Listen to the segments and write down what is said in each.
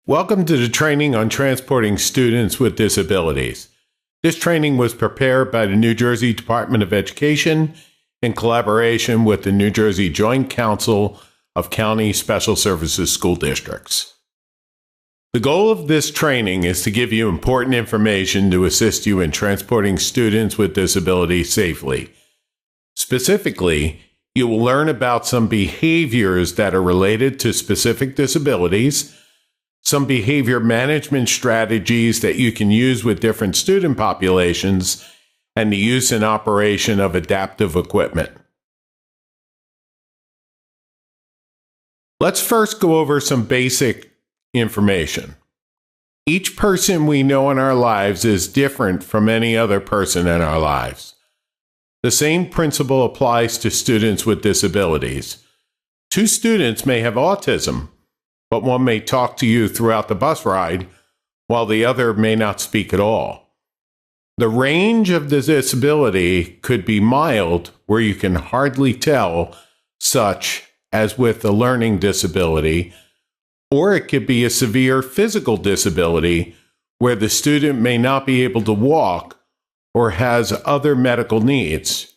Welcome to the training on transporting students with disabilities. This training was prepared by the New Jersey Department of Education in collaboration with the New Jersey Joint Council of County Special Services School Districts. The goal of this training is to give you important information to assist you in transporting students with disabilities safely. Specifically, you will learn about some behaviors that are related to specific disabilities, some behavior management strategies that you can use with different student populations, and the use and operation of adaptive equipment. Let's first go over some basic information. Each person we know in our lives is different from any other person in our lives. The same principle applies to students with disabilities. Two students may have autism, but one may talk to you throughout the bus ride, while the other may not speak at all. The range of the disability could be mild, where you can hardly tell, such as with a learning disability, or it could be a severe physical disability, where the student may not be able to walk or has other medical needs.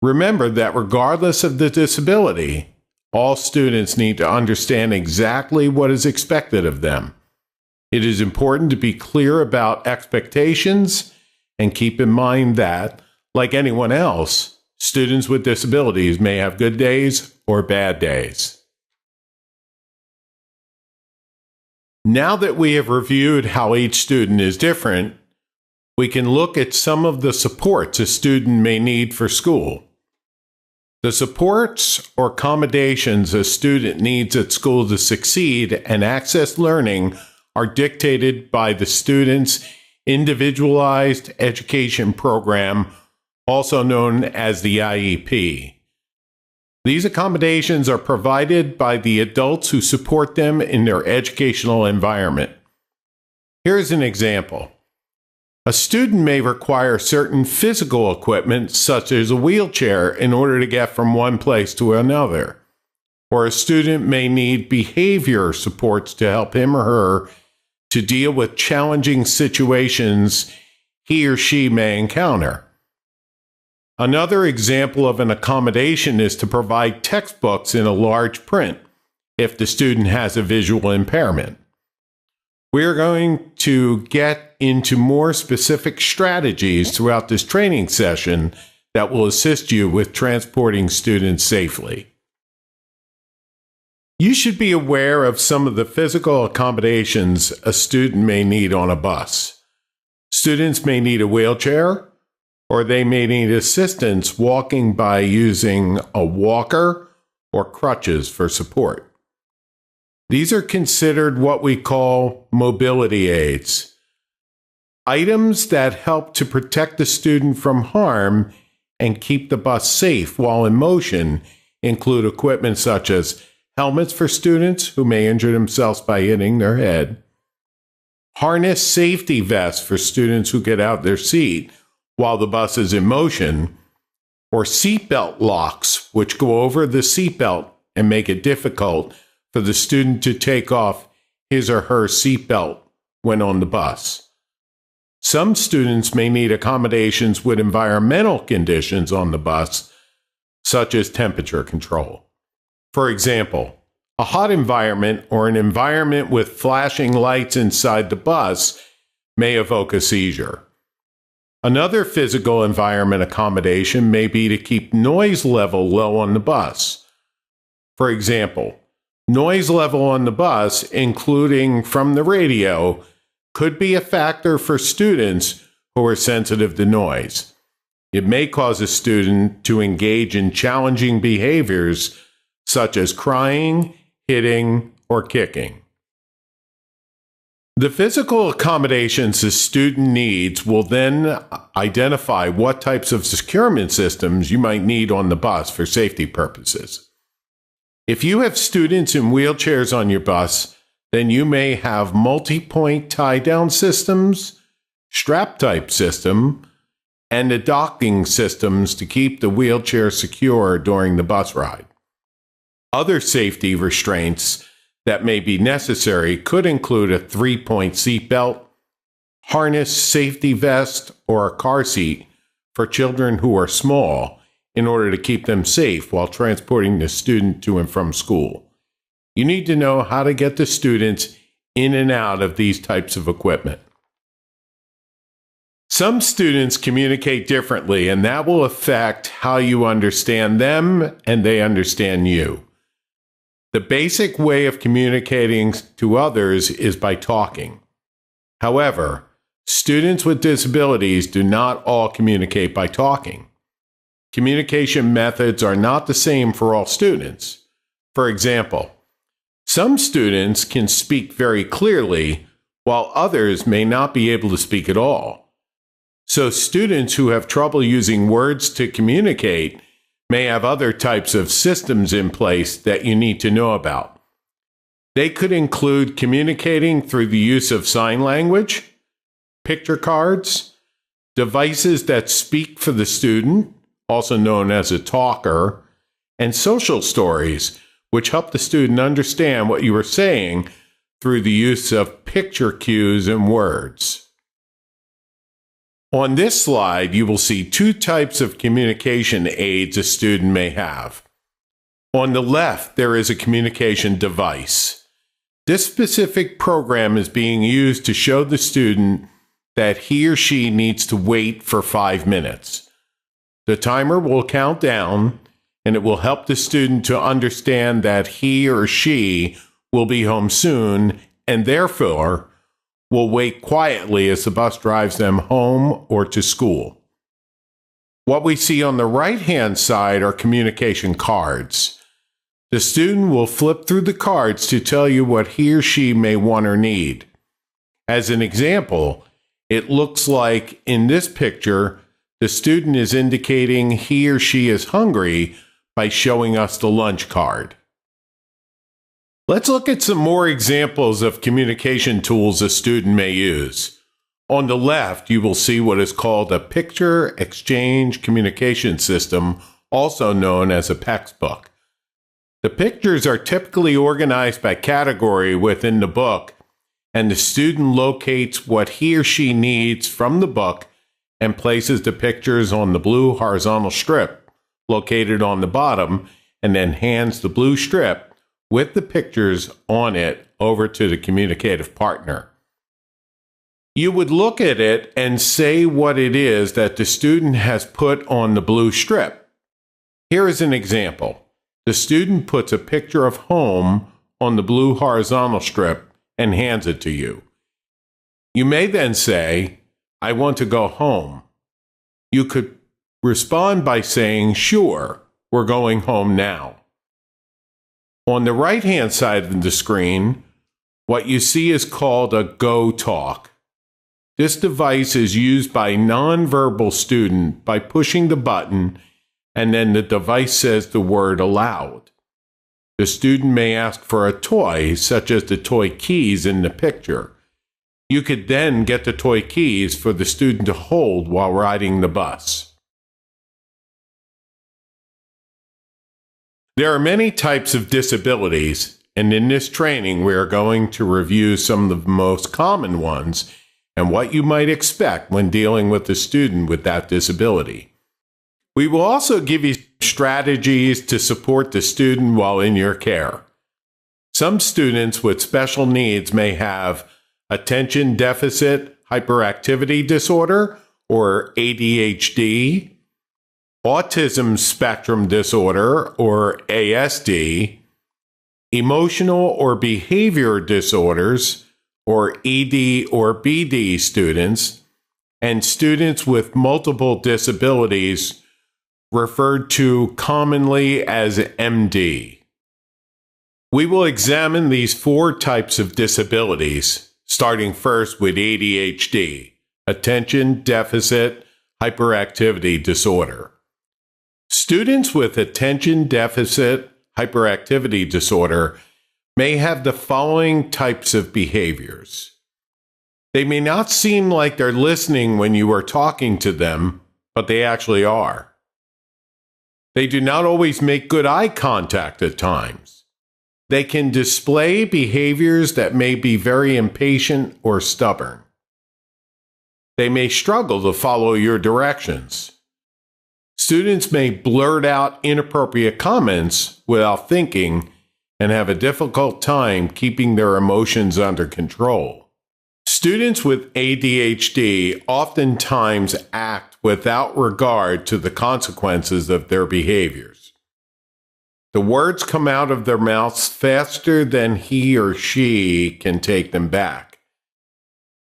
Remember that regardless of the disability, all students need to understand exactly what is expected of them. It is important to be clear about expectations and keep in mind that, like anyone else, students with disabilities may have good days or bad days. Now that we have reviewed how each student is different, we can look at some of the supports a student may need for school. The supports or accommodations a student needs at school to succeed and access learning are dictated by the student's individualized education program, also known as the IEP. These accommodations are provided by the adults who support them in their educational environment. Here's an example. A student may require certain physical equipment, such as a wheelchair, in order to get from one place to another. Or a student may need behavior supports to help him or her to deal with challenging situations he or she may encounter. Another example of an accommodation is to provide textbooks in a large print if the student has a visual impairment. We are going to get into more specific strategies throughout this training session that will assist you with transporting students safely. You should be aware of some of the physical accommodations a student may need on a bus. Students may need a wheelchair, or they may need assistance walking by using a walker or crutches for support. These are considered what we call mobility aids, items that help to protect the student from harm and keep the bus safe while in motion. Include equipment such as helmets for students who may injure themselves by hitting their head, harness safety vests for students who get out of their seat while the bus is in motion, or seatbelt locks which go over the seatbelt and make it difficult for the student to take off his or her seatbelt when on the bus. Some students may need accommodations with environmental conditions on the bus, such as temperature control. For example, a hot environment or an environment with flashing lights inside the bus may evoke a seizure. Another physical environment accommodation may be to keep noise level low on the bus. For example, noise level on the bus, including from the radio, could be a factor for students who are sensitive to noise. It may cause a student to engage in challenging behaviors such as crying, hitting, or kicking. The physical accommodations a student needs will then identify what types of securement systems you might need on the bus for safety purposes. If you have students in wheelchairs on your bus, then you may have multi-point tie-down systems, strap-type system, and the docking systems to keep the wheelchair secure during the bus ride. Other safety restraints that may be necessary could include a 3-point seatbelt, harness, safety vest, or a car seat for children who are small in order to keep them safe while transporting the student to and from school. You need to know how to get the students in and out of these types of equipment. Some students communicate differently, and that will affect how you understand them and they understand you. The basic way of communicating to others is by talking. However, students with disabilities do not all communicate by talking. Communication methods are not the same for all students. For example, some students can speak very clearly, while others may not be able to speak at all. So students who have trouble using words to communicate may have other types of systems in place that you need to know about. They could include communicating through the use of sign language, picture cards, devices that speak for the student, also known as a talker, and social stories, which help the student understand what you are saying through the use of picture cues and words. On this slide, you will see two types of communication aids a student may have. On the left, there is a communication device. This specific program is being used to show the student that he or she needs to wait for 5 minutes. The timer will count down, and it will help the student to understand that he or she will be home soon and therefore will wait quietly as the bus drives them home or to school. What we see on the right-hand side are communication cards. The student will flip through the cards to tell you what he or she may want or need. As an example, it looks like in this picture, the student is indicating he or she is hungry by showing us the lunch card. Let's look at some more examples of communication tools a student may use. On the left, you will see what is called a Picture Exchange Communication System, also known as a PEX book. The pictures are typically organized by category within the book, and the student locates what he or she needs from the book and places the pictures on the blue horizontal strip located on the bottom, and then hands the blue strip with the pictures on it over to the communicative partner. You would look at it and say what it is that the student has put on the blue strip. Here is an example. The student puts a picture of home on the blue horizontal strip and hands it to you. You may then say, "I want to go home." You could respond by saying, "Sure, we're going home now." On the right-hand side of the screen, what you see is called a Go Talk. This device is used by a nonverbal student by pushing the button, and then the device says the word aloud. The student may ask for a toy, such as the toy keys in the picture. You could then get the toy keys for the student to hold while riding the bus. There are many types of disabilities, and in this training we are going to review some of the most common ones and what you might expect when dealing with a student with that disability. We will also give you strategies to support the student while in your care. Some students with special needs may have attention deficit hyperactivity disorder, or ADHD, autism spectrum disorder, or ASD, emotional or behavior disorders, or ED or BD students, and students with multiple disabilities referred to commonly as MD. We will examine these 4 types of disabilities, starting first with ADHD, attention deficit hyperactivity disorder. Students with attention deficit hyperactivity disorder may have the following types of behaviors. They may not seem like they're listening when you are talking to them, but they actually are. They do not always make good eye contact at times. They can display behaviors that may be very impatient or stubborn. They may struggle to follow your directions. Students may blurt out inappropriate comments without thinking and have a difficult time keeping their emotions under control. Students with ADHD oftentimes act without regard to the consequences of their behaviors. The words come out of their mouths faster than he or she can take them back.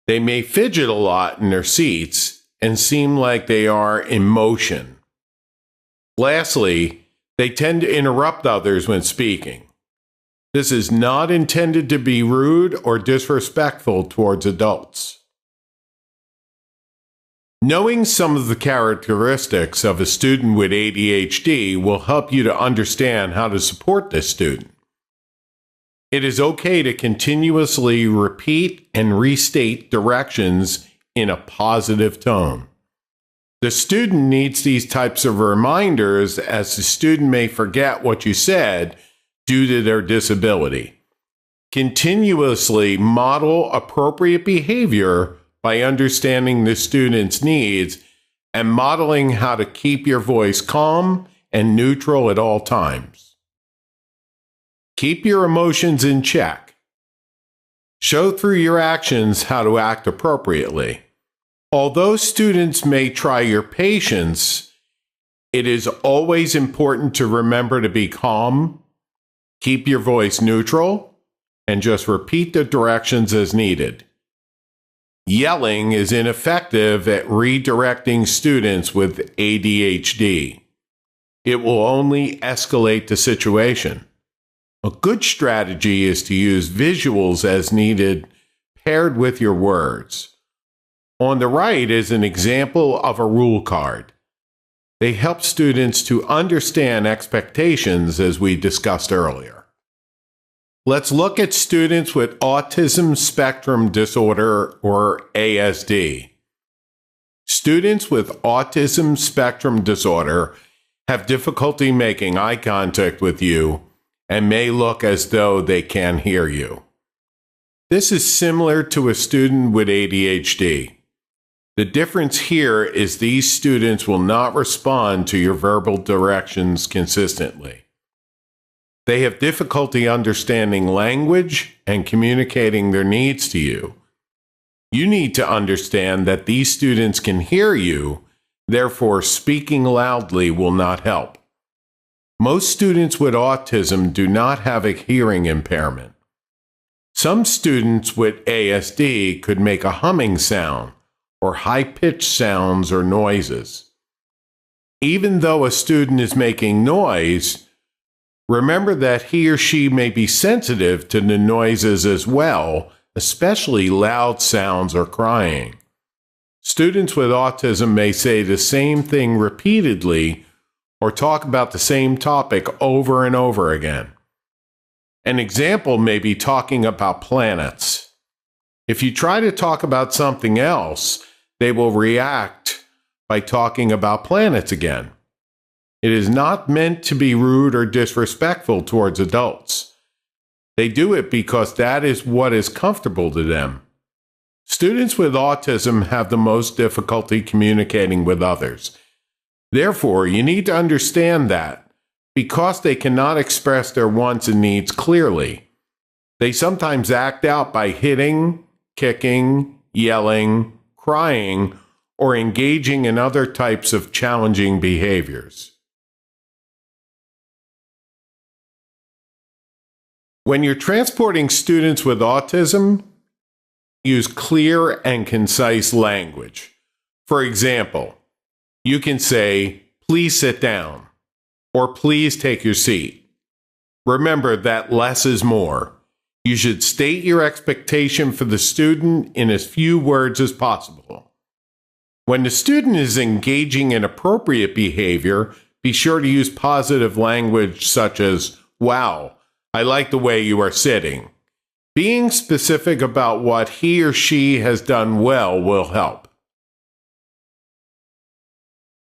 They may fidget a lot in their seats and seem like they are in motion. Lastly, they tend to interrupt others when speaking. This is not intended to be rude or disrespectful towards adults. Knowing some of the characteristics of a student with ADHD will help you to understand how to support this student. It is okay to continuously repeat and restate directions in a positive tone. The student needs these types of reminders, as the student may forget what you said due to their disability. Continuously model appropriate behavior by understanding the student's needs and modeling how to keep your voice calm and neutral at all times. Keep your emotions in check. Show through your actions how to act appropriately. Although students may try your patience, it is always important to remember to be calm, keep your voice neutral, and just repeat the directions as needed. Yelling is ineffective at redirecting students with ADHD. It will only escalate the situation. A good strategy is to use visuals as needed, paired with your words. On the right is an example of a rule card. They help students to understand expectations, as we discussed earlier. Let's look at students with autism spectrum disorder, or ASD. Students with autism spectrum disorder have difficulty making eye contact with you and may look as though they can't hear you. This is similar to a student with ADHD. The difference here is these students will not respond to your verbal directions consistently. They have difficulty understanding language and communicating their needs to you. You need to understand that these students can hear you, therefore speaking loudly will not help. Most students with autism do not have a hearing impairment. Some students with ASD could make a humming sound or high-pitched sounds or noises. Even though a student is making noise, remember that he or she may be sensitive to the noises as well, especially loud sounds or crying. Students with autism may say the same thing repeatedly or talk about the same topic over and over again. An example may be talking about planets. If you try to talk about something else, they will react by talking about planets again. It is not meant to be rude or disrespectful towards adults. They do it because that is what is comfortable to them. Students with autism have the most difficulty communicating with others. Therefore, you need to understand that because they cannot express their wants and needs clearly, they sometimes act out by hitting, kicking, yelling, crying, or engaging in other types of challenging behaviors. When you're transporting students with autism, use clear and concise language. For example, you can say, "Please sit down," or "Please take your seat." Remember that less is more. You should state your expectation for the student in as few words as possible. When the student is engaging in appropriate behavior, be sure to use positive language such as, "Wow, I like the way you are sitting." Being specific about what he or she has done well will help.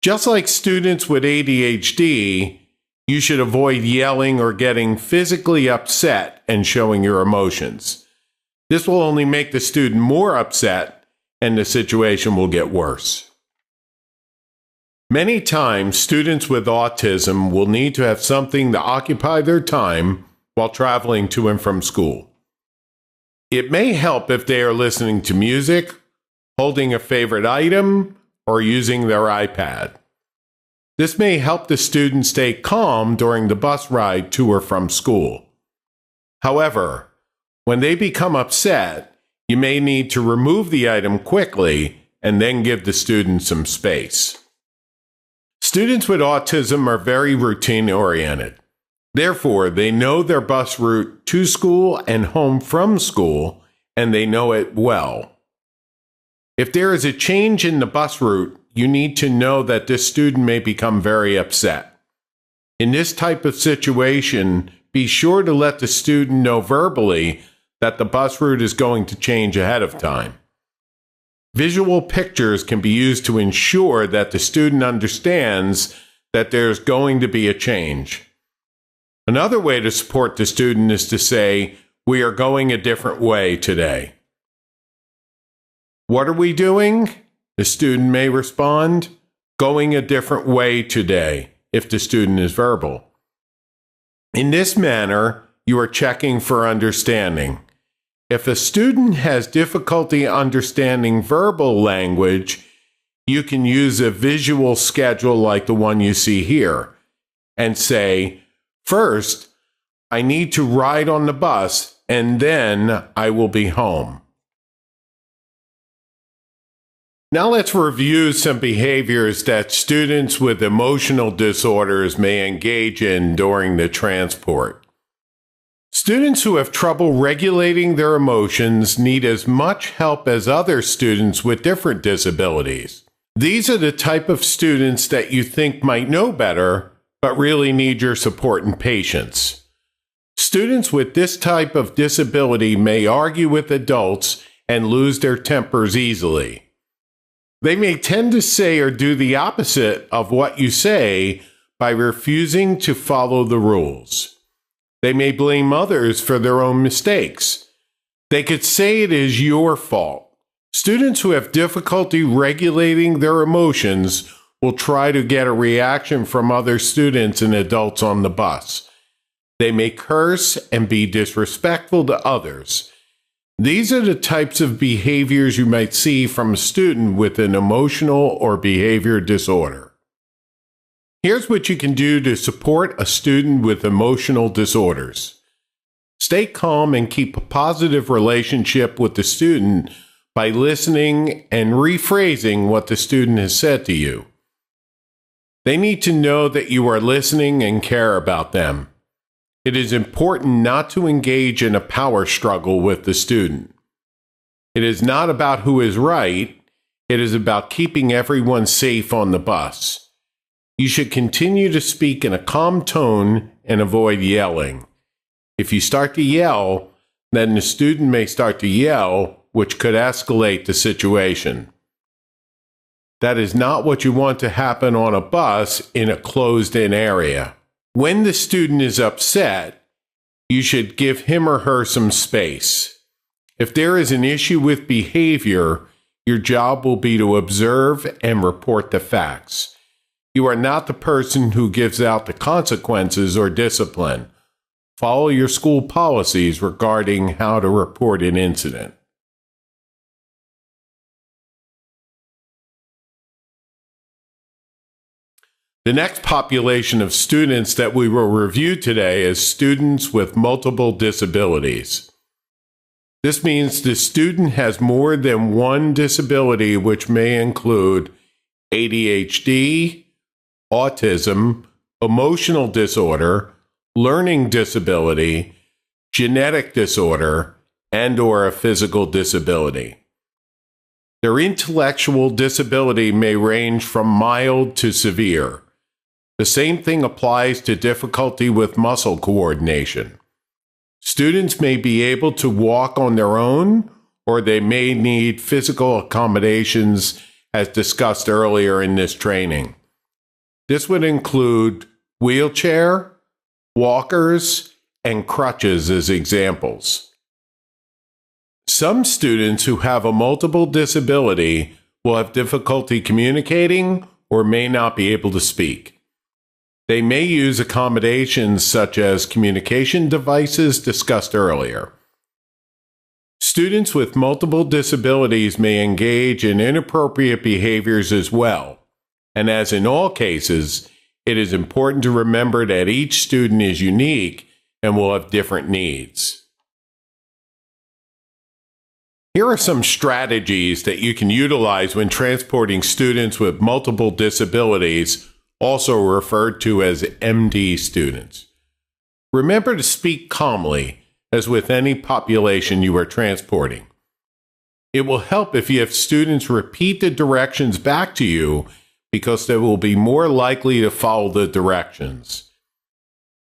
Just like students with ADHD, You should avoid yelling or getting physically upset and showing your emotions. This will only make the student more upset, and the situation will get worse. Many times, students with autism will need to have something to occupy their time while traveling to and from school. It may help if they are listening to music, holding a favorite item, or using their iPad. This may help the student stay calm during the bus ride to or from school. However, when they become upset, you may need to remove the item quickly and then give the student some space. Students with autism are very routine-oriented. Therefore, they know their bus route to school and home from school, and they know it well. If there is a change in the bus route, you need to know that this student may become very upset. In this type of situation, be sure to let the student know verbally that the bus route is going to change ahead of time. Visual pictures can be used to ensure that the student understands that there's going to be a change. Another way to support the student is to say, "We are going a different way today." "What are we doing?" The student may respond, "Going a different way today," if the student is verbal. In this manner, you are checking for understanding. If a student has difficulty understanding verbal language, you can use a visual schedule like the one you see here and say, "First, I need to ride on the bus, and then I will be home." Now let's review some behaviors that students with emotional disorders may engage in during the transport. Students who have trouble regulating their emotions need as much help as other students with different disabilities. These are the type of students that you think might know better, but really need your support and patience. Students with this type of disability may argue with adults and lose their tempers easily. They may tend to say or do the opposite of what you say by refusing to follow the rules. They may blame others for their own mistakes. They could say it is your fault. Students who have difficulty regulating their emotions will try to get a reaction from other students and adults on the bus. They may curse and be disrespectful to others. These are the types of behaviors you might see from a student with an emotional or behavior disorder. Here's what you can do to support a student with emotional disorders. Stay calm and keep a positive relationship with the student by listening and rephrasing what the student has said to you. They need to know that you are listening and care about them. It is important not to engage in a power struggle with the student. It is not about who is right. It is about keeping everyone safe on the bus. You should continue to speak in a calm tone and avoid yelling. If you start to yell, then the student may start to yell, which could escalate the situation. That is not what you want to happen on a bus in a closed-in area. When the student is upset, you should give him or her some space. If there is an issue with behavior, your job will be to observe and report the facts. You are not the person who gives out the consequences or discipline. Follow your school policies regarding how to report an incident. The next population of students that we will review today is students with multiple disabilities. This means the student has more than one disability, which may include ADHD, autism, emotional disorder, learning disability, genetic disorder, and/or a physical disability. Their intellectual disability may range from mild to severe. The same thing applies to difficulty with muscle coordination. Students may be able to walk on their own, or they may need physical accommodations as discussed earlier in this training. This would include wheelchair, walkers, and crutches as examples. Some students who have a multiple disability will have difficulty communicating or may not be able to speak. They may use accommodations such as communication devices discussed earlier. Students with multiple disabilities may engage in inappropriate behaviors as well, and as in all cases, it is important to remember that each student is unique and will have different needs. Here are some strategies that you can utilize when transporting students with multiple disabilities, also referred to as MD students. Remember to speak calmly, as with any population you are transporting. It will help if you have students repeat the directions back to you because they will be more likely to follow the directions.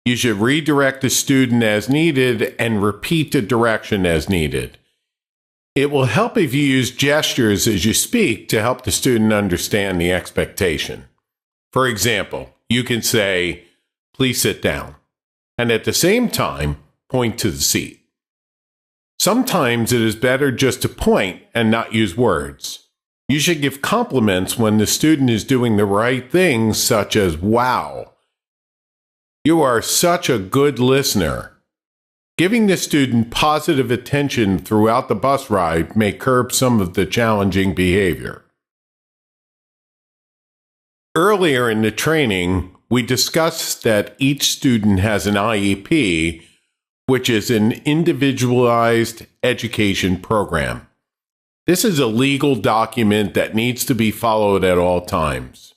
You should redirect the student as needed and repeat the direction as needed. It will help if you use gestures as you speak to help the student understand the expectation. For example, you can say, "Please sit down," and at the same time, point to the seat. Sometimes it is better just to point and not use words. You should give compliments when the student is doing the right things, such as, "Wow, you are such a good listener." Giving the student positive attention throughout the bus ride may curb some of the challenging behavior. Earlier in the training, we discussed that each student has an IEP, which is an individualized education program. This is a legal document that needs to be followed at all times.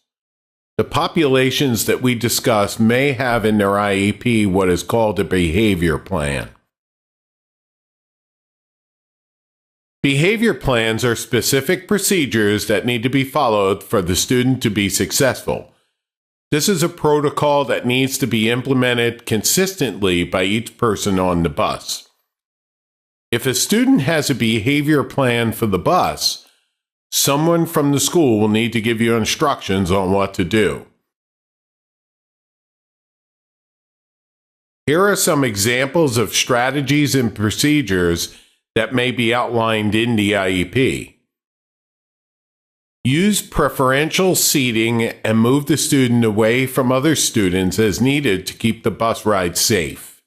The populations that we discuss may have in their IEP what is called a behavior plan. Behavior plans are specific procedures that need to be followed for the student to be successful. This is a protocol that needs to be implemented consistently by each person on the bus. If a student has a behavior plan for the bus, someone from the school will need to give you instructions on what to do. Here are some examples of strategies and procedures that may be outlined in the IEP. Use preferential seating and move the student away from other students as needed to keep the bus ride safe.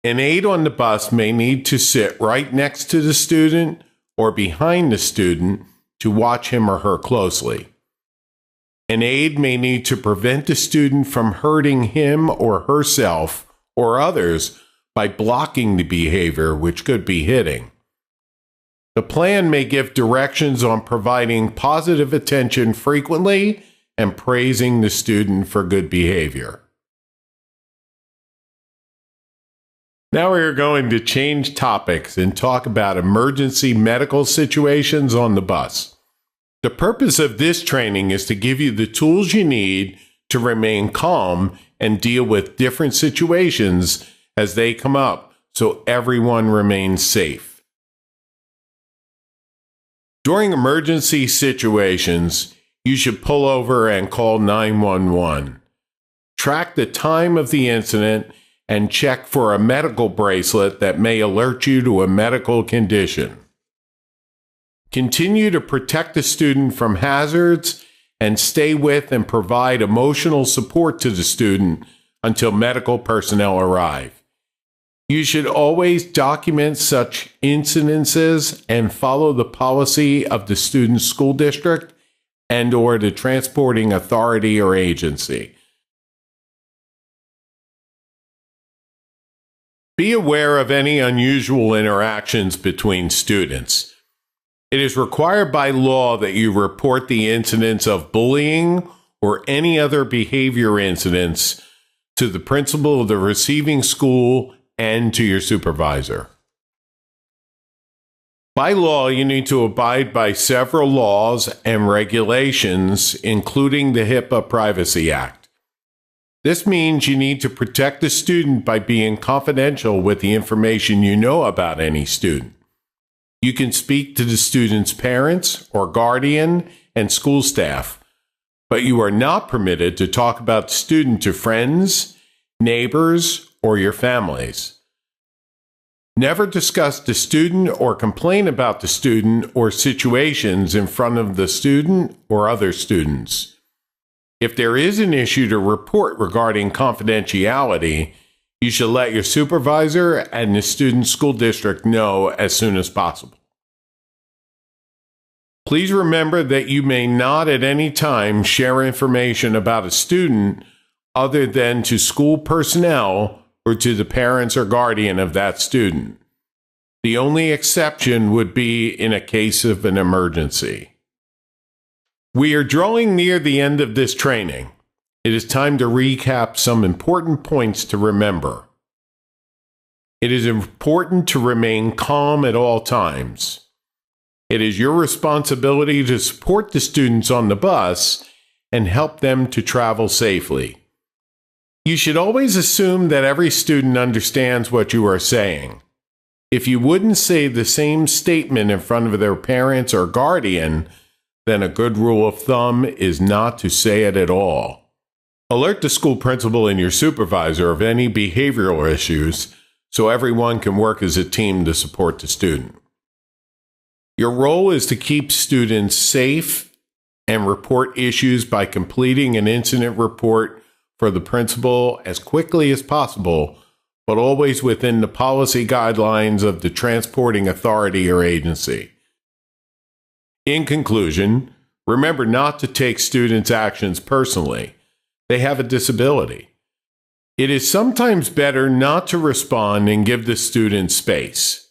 An aide on the bus may need to sit right next to the student or behind the student to watch him or her closely. An aide may need to prevent the student from hurting him or herself or others by blocking the behavior, which could be hitting. The plan may give directions on providing positive attention frequently and praising the student for good behavior. Now we are going to change topics and talk about emergency medical situations on the bus. The purpose of this training is to give you the tools you need to remain calm and deal with different situations as they come up so everyone remains safe. During emergency situations, you should pull over and call 911. Track the time of the incident and check for a medical bracelet that may alert you to a medical condition. Continue to protect the student from hazards and stay with and provide emotional support to the student until medical personnel arrive. You should always document such incidences and follow the policy of the student's school district and/or the transporting authority or agency. Be aware of any unusual interactions between students. It is required by law that you report the incidents of bullying or any other behavior incidents to the principal of the receiving school and to your supervisor. By law, you need to abide by several laws and regulations, including the HIPAA Privacy Act. This means you need to protect the student by being confidential with the information you know about any student. You can speak to the student's parents or guardian and school staff, but you are not permitted to talk about the student to friends, neighbors, or your families. Never discuss the student or complain about the student or situations in front of the student or other students. If there is an issue to report regarding confidentiality, you should let your supervisor and the student school district know as soon as possible. Please remember that you may not at any time share information about a student other than to school personnel or to the parents or guardian of that student. The only exception would be in a case of an emergency. We are drawing near the end of this training. It is time to recap some important points to remember. It is important to remain calm at all times. It is your responsibility to support the students on the bus and help them to travel safely. You should always assume that every student understands what you are saying. If you wouldn't say the same statement in front of their parents or guardian, then a good rule of thumb is not to say it at all. Alert the school principal and your supervisor of any behavioral issues so everyone can work as a team to support the student. Your role is to keep students safe and report issues by completing an incident report for the principal as quickly as possible, but always within the policy guidelines of the transporting authority or agency. In conclusion, remember not to take students' actions personally. They have a disability. It is sometimes better not to respond and give the student space.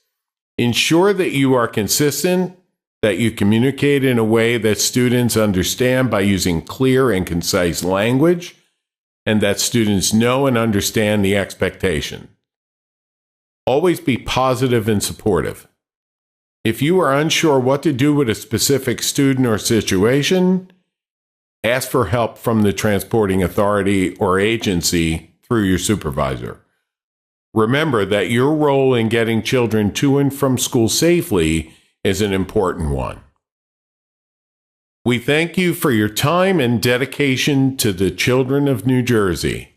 Ensure that you are consistent, that you communicate in a way that students understand by using clear and concise language, and that students know and understand the expectation. Always be positive and supportive. If you are unsure what to do with a specific student or situation, ask for help from the transporting authority or agency through your supervisor. Remember that your role in getting children to and from school safely is an important one. We thank you for your time and dedication to the children of New Jersey.